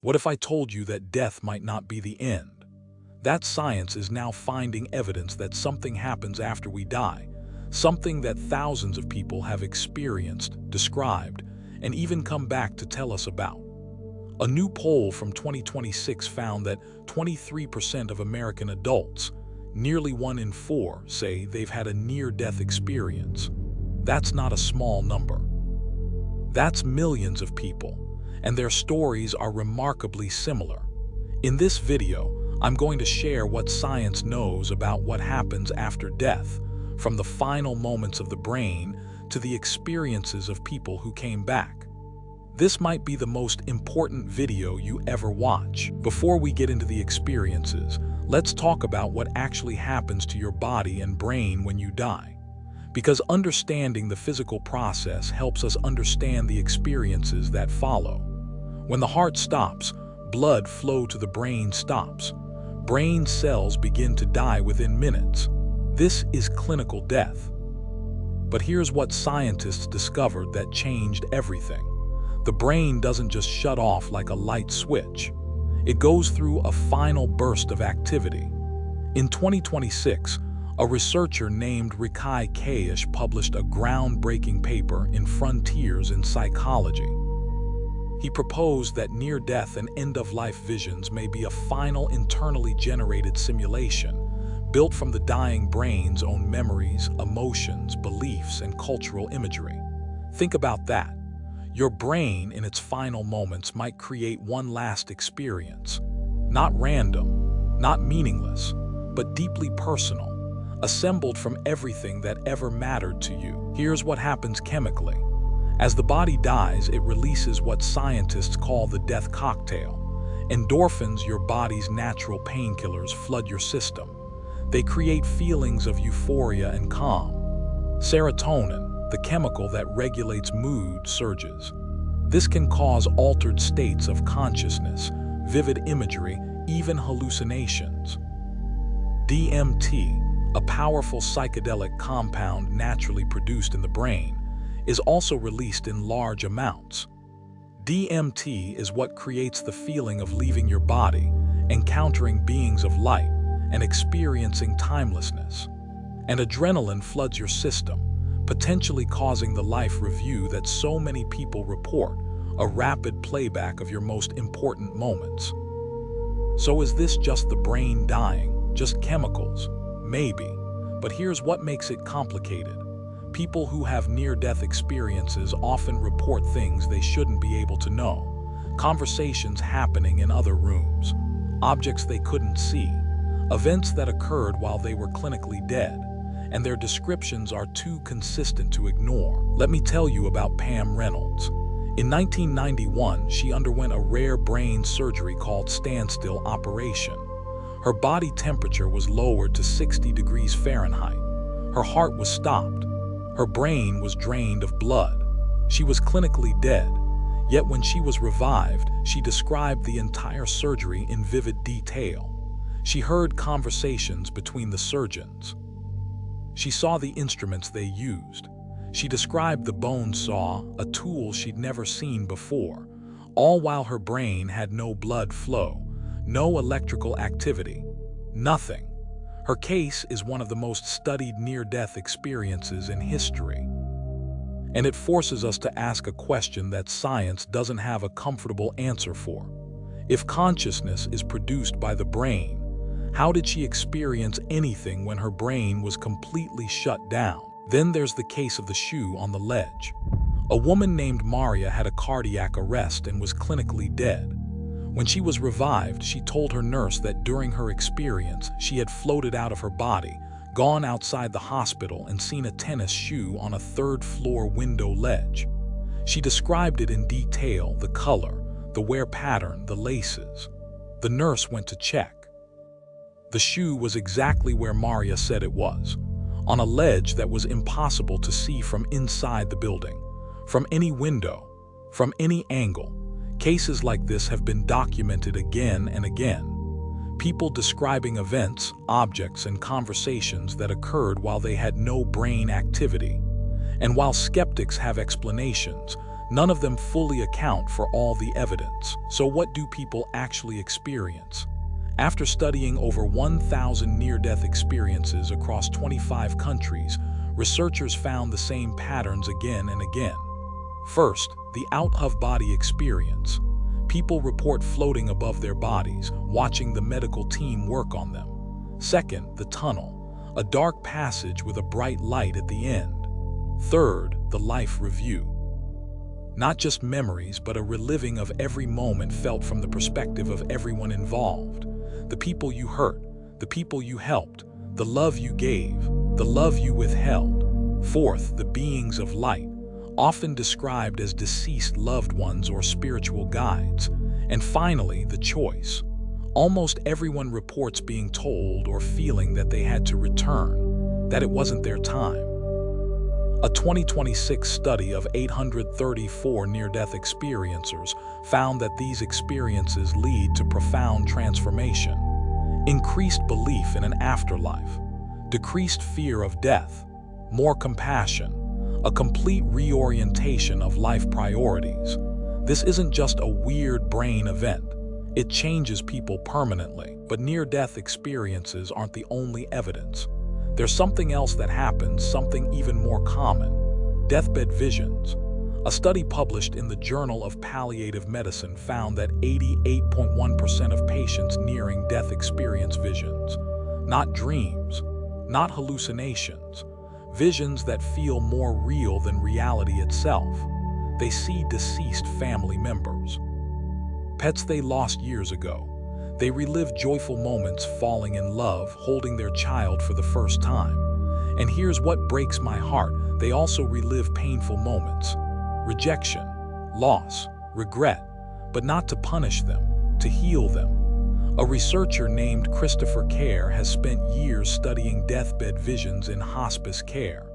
What if I told you that death might not be the end? That science is now finding evidence that something happens after we die, something that thousands of people have experienced, described, and even come back to tell us about. A new poll from 2026 found that 23% of American adults, nearly 1 in 4, say they've had a near-death experience. That's not a small number. That's millions of people, and their stories are remarkably similar. In this video, I'm going to share what science knows about what happens after death, from the final moments of the brain to the experiences of people who came back. This might be the most important video you ever watch. Before we get into the experiences, let's talk about what actually happens to your body and brain when you die. Because understanding the physical process helps us understand the experiences that follow. When the heart stops, blood flow to the brain stops. Brain cells begin to die within minutes. This is clinical death. But here's what scientists discovered that changed everything. The brain doesn't just shut off like a light switch. It goes through a final burst of activity. In 2026, a researcher named Rikai Kaish published a groundbreaking paper in Frontiers in Psychology. He proposed that near-death and end-of-life visions may be a final internally generated simulation, built from the dying brain's own memories, emotions, beliefs, and cultural imagery. Think about that. Your brain, in its final moments, might create one last experience. Not random, not meaningless, but deeply personal, assembled from everything that ever mattered to you. Here's what happens chemically. As the body dies, it releases what scientists call the death cocktail. Endorphins, your body's natural painkillers, flood your system. They create feelings of euphoria and calm. Serotonin, the chemical that regulates mood, surges. This can cause altered states of consciousness, vivid imagery, even hallucinations. DMT, a powerful psychedelic compound naturally produced in the brain, is also released in large amounts. DMT is what creates the feeling of leaving your body, encountering beings of light, and experiencing timelessness. And adrenaline floods your system, potentially causing the life review that so many people report, a rapid playback of your most important moments. So is this just the brain dying, just chemicals? Maybe, but here's what makes it complicated. People who have near-death experiences often report things they shouldn't be able to know. Conversations happening in other rooms, objects they couldn't see, events that occurred while they were clinically dead, and their descriptions are too consistent to ignore. Let me tell you about Pam Reynolds. In 1991, she underwent a rare brain surgery called standstill operation. Her body temperature was lowered to 60 degrees Fahrenheit. Her heart was stopped. Her brain was drained of blood. She was clinically dead, yet when she was revived, she described the entire surgery in vivid detail. She heard conversations between the surgeons. She saw the instruments they used. She described the bone saw, a tool she'd never seen before, all while her brain had no blood flow, no electrical activity, nothing. Her case is one of the most studied near-death experiences in history. And it forces us to ask a question that science doesn't have a comfortable answer for. If consciousness is produced by the brain, how did she experience anything when her brain was completely shut down? Then there's the case of the shoe on the ledge. A woman named Maria had a cardiac arrest and was clinically dead. When she was revived, she told her nurse that during her experience, she had floated out of her body, gone outside the hospital, and seen a tennis shoe on a third-floor window ledge. She described it in detail, the color, the wear pattern, the laces. The nurse went to check. The shoe was exactly where Maria said it was, on a ledge that was impossible to see from inside the building, from any window, from any angle. Cases like this have been documented again and again. People describing events, objects, and conversations that occurred while they had no brain activity. And while skeptics have explanations, None of them fully account for all the evidence. So what do people actually experience? After studying over 1,000 near-death experiences across 25 countries, researchers found the same patterns again and again. First, the out-of-body experience. People report floating above their bodies, watching the medical team work on them. Second, the tunnel, a dark passage with a bright light at the end. Third, the life review. Not just memories, but a reliving of every moment felt from the perspective of everyone involved. The people you hurt, the people you helped, the love you gave, the love you withheld. Fourth, the beings of light, often described as deceased loved ones or spiritual guides. And finally, the choice. Almost everyone reports being told or feeling that they had to return, that it wasn't their time. A 2026 study of 834 near-death experiencers found that these experiences lead to profound transformation, increased belief in an afterlife, decreased fear of death, more compassion, a complete reorientation of life priorities. This isn't just a weird brain event. It changes people permanently. But near-death experiences aren't the only evidence. There's something else that happens, something even more common: deathbed visions. A study published in the Journal of Palliative Medicine found that 88.1% of patients nearing death experience visions. Not dreams, not hallucinations, visions that feel more real than reality itself. They see deceased family members, pets they lost years ago. They relive joyful moments, falling in love, holding their child for the first time. And here's what breaks my heart: they also relive painful moments, rejection, loss, regret, but not to punish them, to heal them. A researcher named Christopher Kerr has spent years studying deathbed visions in hospice care.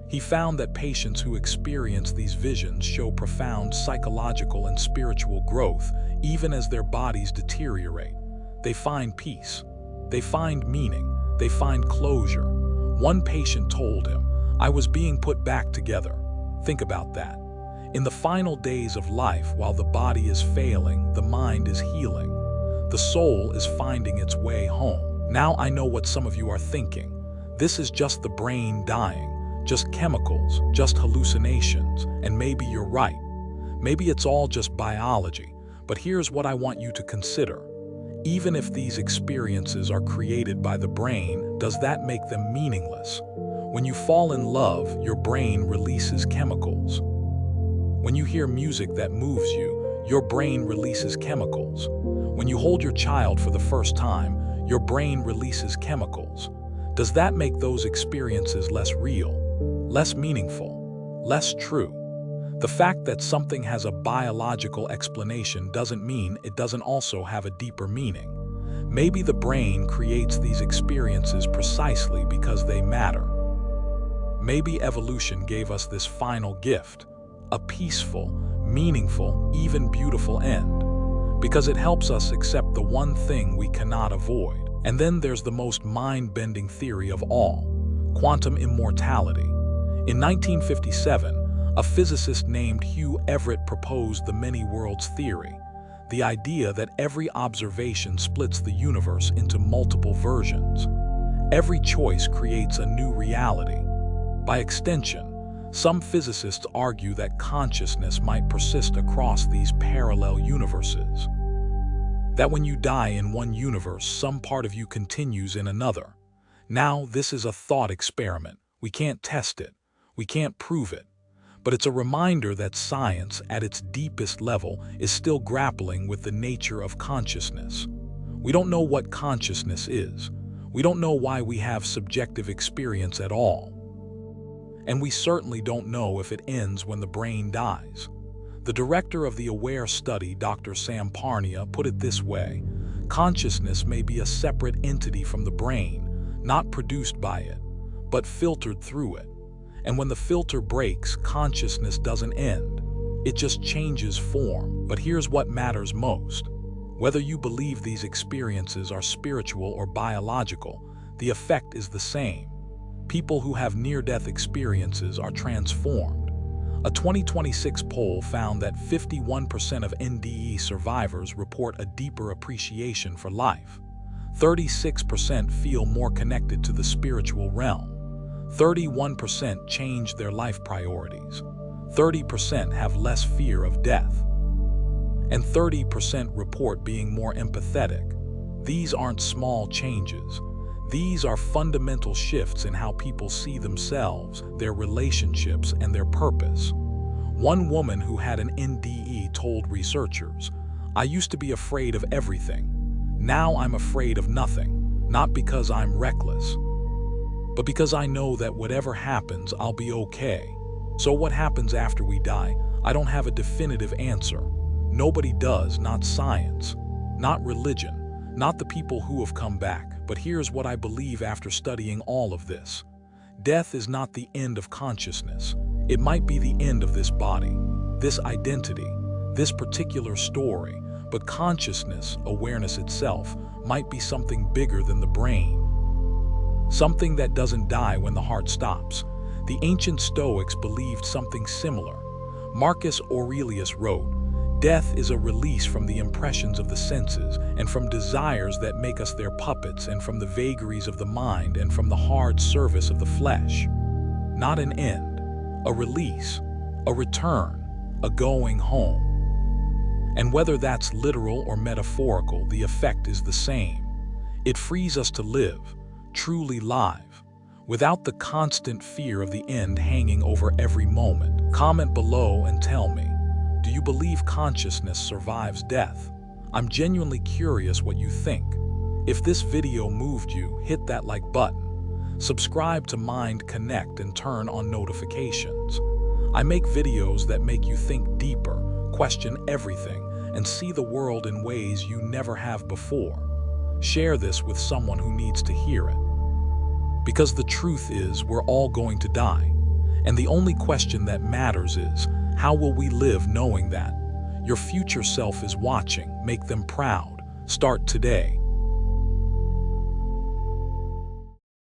He found that patients who experience these visions show profound psychological and spiritual growth, even as their bodies deteriorate. They find peace, they find meaning, they find closure. One patient told him, "I was being put back together." Think about that. In the final days of life, while the body is failing, the mind is healing. The soul is finding its way home. Now I know what some of you are thinking. This is just the brain dying. Just chemicals, just hallucinations, and maybe you're right. Maybe it's all just biology, but here's what I want you to consider. Even if these experiences are created by the brain, does that make them meaningless? When you fall in love, your brain releases chemicals. When you hear music that moves you, your brain releases chemicals. When you hold your child for the first time, your brain releases chemicals. Does that make those experiences less real, less meaningful, less true? The fact that something has a biological explanation doesn't mean it doesn't also have a deeper meaning. Maybe the brain creates these experiences precisely because they matter. Maybe evolution gave us this final gift, a peaceful, meaningful, even beautiful end, because it helps us accept the one thing we cannot avoid. And then there's the most mind-bending theory of all: quantum immortality. In 1957, a physicist named Hugh Everett proposed the many worlds theory, the idea that every observation splits the universe into multiple versions. Every choice creates a new reality. By extension, some physicists argue that consciousness might persist across these parallel universes. That when you die in one universe, some part of you continues in another. Now, this is a thought experiment. We can't test it. We can't prove it. But it's a reminder that science, at its deepest level, is still grappling with the nature of consciousness. We don't know what consciousness is. We don't know why we have subjective experience at all. And we certainly don't know if it ends when the brain dies. The director of the AWARE study, Dr. Sam Parnia, put it this way: consciousness may be a separate entity from the brain, not produced by it, but filtered through it. And when the filter breaks, consciousness doesn't end. It just changes form. But here's what matters most. Whether you believe these experiences are spiritual or biological, the effect is the same. People who have near-death experiences are transformed. A 2026 poll found that 51% of NDE survivors report a deeper appreciation for life. 36% feel more connected to the spiritual realm. 31% change their life priorities. 30% have less fear of death. And 30% report being more empathetic. These aren't small changes. These are fundamental shifts in how people see themselves, their relationships, and their purpose. One woman who had an NDE told researchers, "I used to be afraid of everything. Now I'm afraid of nothing, not because I'm reckless, but because I know that whatever happens, I'll be okay." So what happens after we die? I don't have a definitive answer. Nobody does, not science, not religion, not the people who have come back. But here's what I believe after studying all of this. Death is not the end of consciousness. It might be the end of this body, this identity, this particular story, but consciousness, awareness itself, might be something bigger than the brain. Something that doesn't die when the heart stops. The ancient Stoics believed something similar. Marcus Aurelius wrote, "Death is a release from the impressions of the senses and from desires that make us their puppets and from the vagaries of the mind and from the hard service of the flesh." Not an end, a release, a return, a going home. And whether that's literal or metaphorical, the effect is the same. It frees us to live, truly live, without the constant fear of the end hanging over every moment. Comment below and tell me, do you believe consciousness survives death? I'm genuinely curious what you think. If this video moved you, hit that like button. Subscribe to Mind Connect and turn on notifications. I make videos that make you think deeper, question everything, and see the world in ways you never have before. Share this with someone who needs to hear it. Because the truth is, we're all going to die. And the only question that matters is, how will we live knowing that? Your future self is watching. Make them proud. Start today.